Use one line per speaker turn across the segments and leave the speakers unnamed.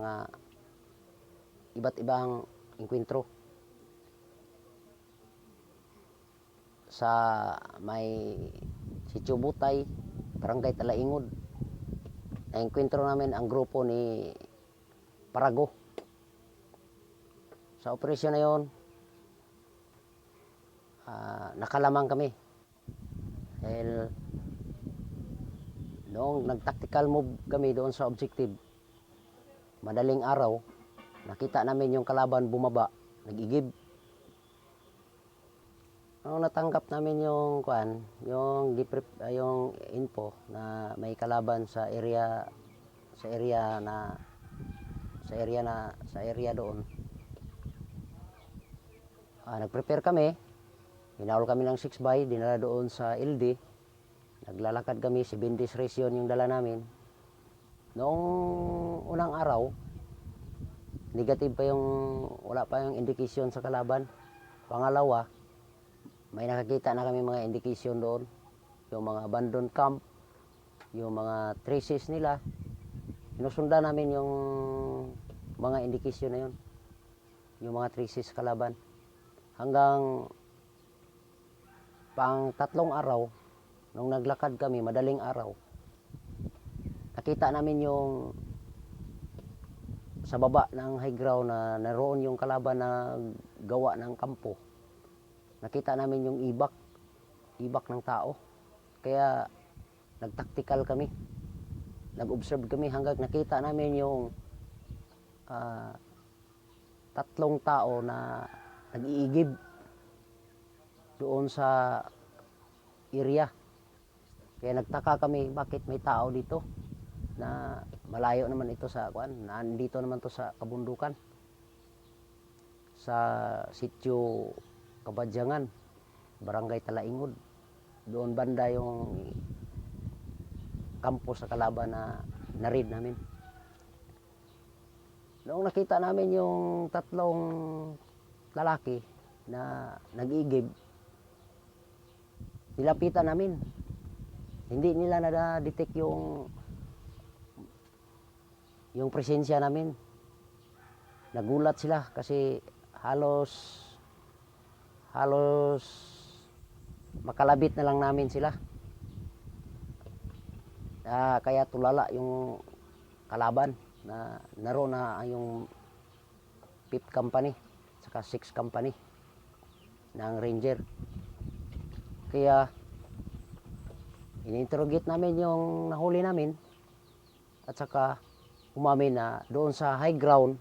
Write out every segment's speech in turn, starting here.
mga iba't ibang inkwentro sa may Sitio Butay, Barangay Talaingod. Na-enkwentro namin ang grupo ni Parago. Sa operasyon na yon, nakalamang kami. Dahil noong nag-tactical move kami doon sa objective, madaling araw, nakita namin yung kalaban bumaba, nag-igib. Nung natanggap namin yung yung info na may kalaban sa area doon. Nag-prepare kami. Hinahol kami ng 6x, dinala doon sa LD. Naglalakad kami, 7 days ration yung dala namin. Noong unang araw, negative pa wala pa yung indication sa kalaban. Pangalawa, may nakakita na kami mga indication doon. Yung mga abandoned camp, yung mga traces nila. Sinusundan namin yung mga indication na yun. Yung mga traces kalaban. Hanggang pang 3 araw, nung naglakad kami, madaling araw, nakita namin yung sa baba ng high ground na naroon yung kalaban na gawa ng kampo. Nakita namin yung ibak ng tao. Kaya nagtaktikal kami. Nag-observe kami hanggang nakita namin yung 3 tao na nag-iigib doon sa area. Kaya nagtaka kami bakit may tao dito na malayo naman ito sa nandito naman to sa kabundukan. Sa Sitio Kabadyangan, Barangay Talaingod. Doon banda yung kampo sa kalaban na narid namin. Noong nakita namin yung 3 lalaki na nag-igib, nilapitan namin. Hindi nila na-detect yung presensya namin. Nagulat sila kasi halos makalabit na lang namin sila. Kaya tulala yung kalaban na naroon na yung 5th company saka 6th company ng Ranger. Kaya ini-interrogate namin yung nahuli namin at saka umamin na doon sa high ground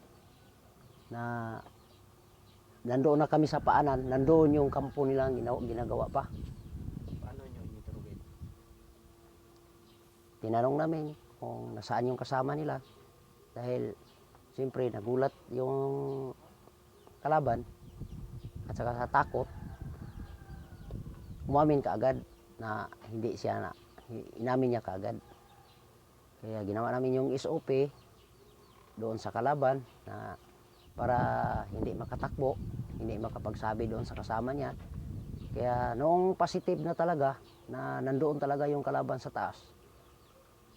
na nandoon na kami sa paanan, nandoon yung kampo nilang ginagawa pa.
Paano nyo in-interrogate?
Tinanong namin kung nasaan yung kasama nila dahil siyempre nagulat yung kalaban at saka sa takot umamin kaagad na hindi siya inamin niya kaagad. Kaya ginawa namin yung SOP doon sa kalaban na para hindi makatakbo, hindi makapagsabi doon sa kasama niya. Kaya noong positive na talaga na nandoon talaga yung kalaban sa taas,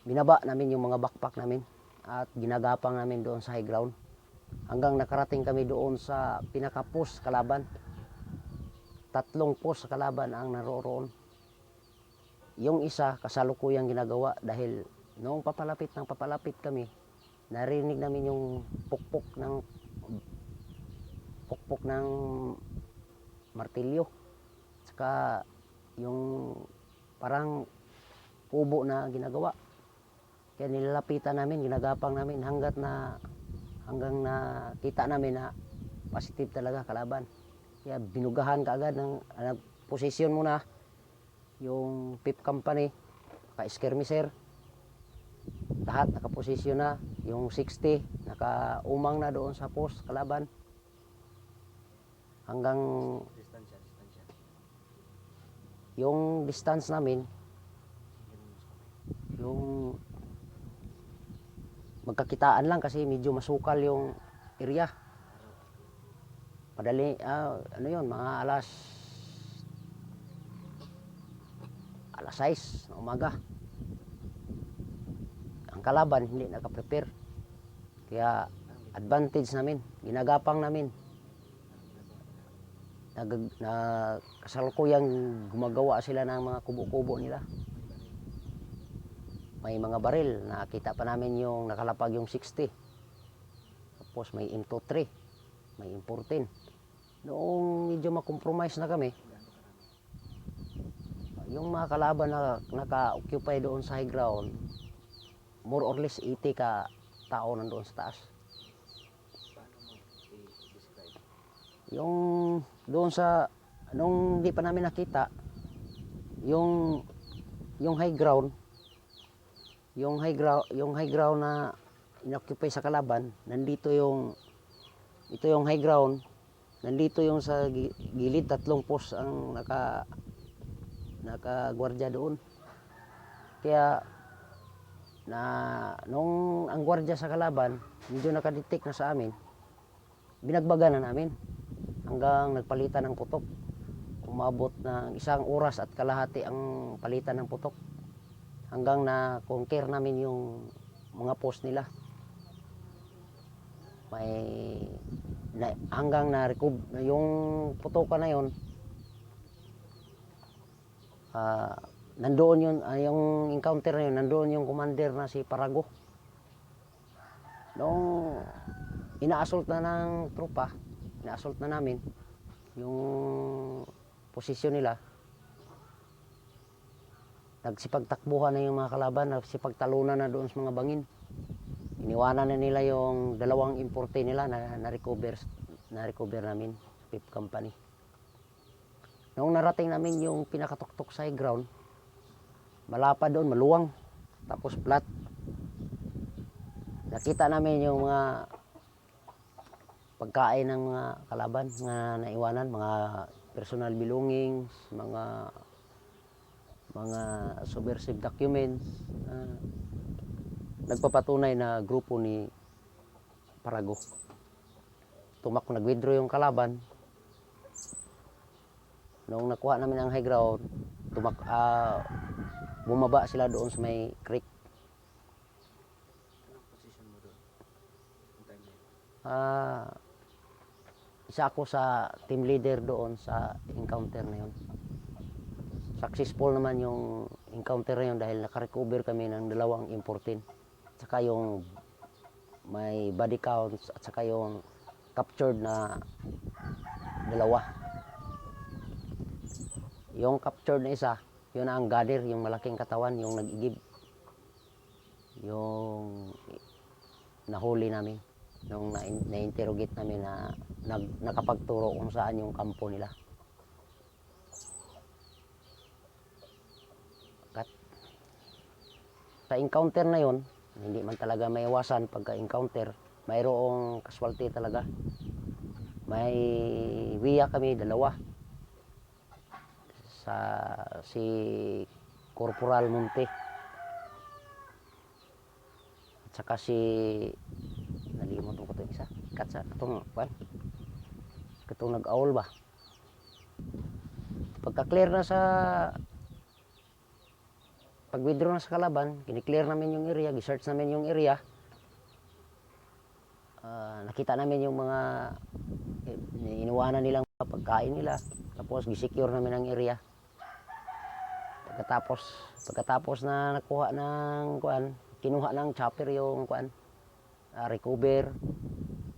binaba namin yung mga backpack namin at ginagapang namin doon sa high ground hanggang nakarating kami doon sa pinaka-post kalaban. 3 post kalaban ang naroon. Yung isa kasalukuyang ginagawa dahil noong papalapit kami, narinig namin yung pukpok ng martilyo. Saka yung parang kubo na ginagawa. Kaya nilalapitan namin, ginagapang namin hanggang na kita namin na positive talaga kalaban. Kaya binugahan kaagad posisyon muna yung 5th company, ka-skirmisher. Lahat nakaposisyon na, yung 60 nakaumang na doon sa post kalaban. Hanggang
Distansya.
yung distance namin, yung magkakitaan lang kasi medyo masukal yung area. Madali, mga alas 6 ng umaga. Ang kalaban hindi nakaprepare. Kaya advantage namin, ginagapang namin. Kasalukuyang gumagawa sila ng mga kubo-kubo nila. May mga baril, nakita pa namin yung nakalapag yung 60. Tapos may M23, may M14. Noong medyo makompromise na kami, yung mga kalaban na naka-occupy doon sa high ground, more or less 80 ka tao nandoon sa taas.
Paano mo i-describe?
Yung doon sa, nung di pa namin nakita, yung high ground, yung high ground na inoccupy sa kalaban, ito yung high ground, nandito yung sa gilid, 3 post ang nakagwardya doon. Kaya nung ang gwardya sa kalaban medyo nakadetect na sa amin, binagbaga na namin hanggang nagpalitan ng putok. Umabot ng 1 oras at kalahati ang palitan ng putok hanggang na conquer namin yung mga post nila. Hanggang na recover yung putokan na yon. Nandoon yun, yung encounter na yun, nandoon yung commander na si Parago. Noong ina-assault na ng tropa, ina-assault na namin yung posisyon nila, nagsipagtakbuhan na yung mga kalaban, nagsipagtalunan na doon sa mga bangin. Iniwanan na nila yung 2 M14 nila na na-recover namin sa 5th Company. Noong narating namin yung pinakatuktok sa high ground, malapad doon, maluwang, tapos flat. Nakita namin yung mga pagkain ng mga kalaban na naiwanan, mga personal belongings, mga subversive documents, nagpapatunay na grupo ni Parago. Nag-withdraw yung kalaban. Noong nakuha namin ang high ground, bumaba sila doon sa may creek.
Anong position mo doon? Ang time na yun?
Isa ako sa team leader doon sa encounter na yun. Successful naman yung encounter na yun dahil nakarecover kami ng 2 M14. At saka yung may body counts at saka yung captured na 2. Yung captured na isa, yun ang gather, yung malaking katawan, yung nag-igib. Yung nahuli namin. Nung na-interrogate namin na nakapagturo kung saan yung kampo nila. Sa encounter na yun, hindi man talaga maiwasan pagka-encounter, mayroong casualty talaga. May wiya kami 2. Si Corporal Monte at saka si nalimutan ko ito isa katong nag-aul ba. Pagka-clear na sa pag-withdraw na sa kalaban, kiniklear namin yung area, gisearch namin yung area. Nakita namin yung mga iniwanan nilang pagkain nila, tapos gisecure namin ang area. Pagkatapos na nakuha ng kinuha ng chopper yung recover,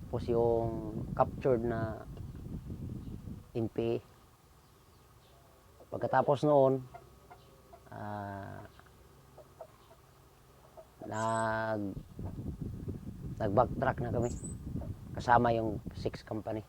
tapos yung captured na NPA. Pagkatapos noon, nag-backtrack na kami kasama yung 6th Company.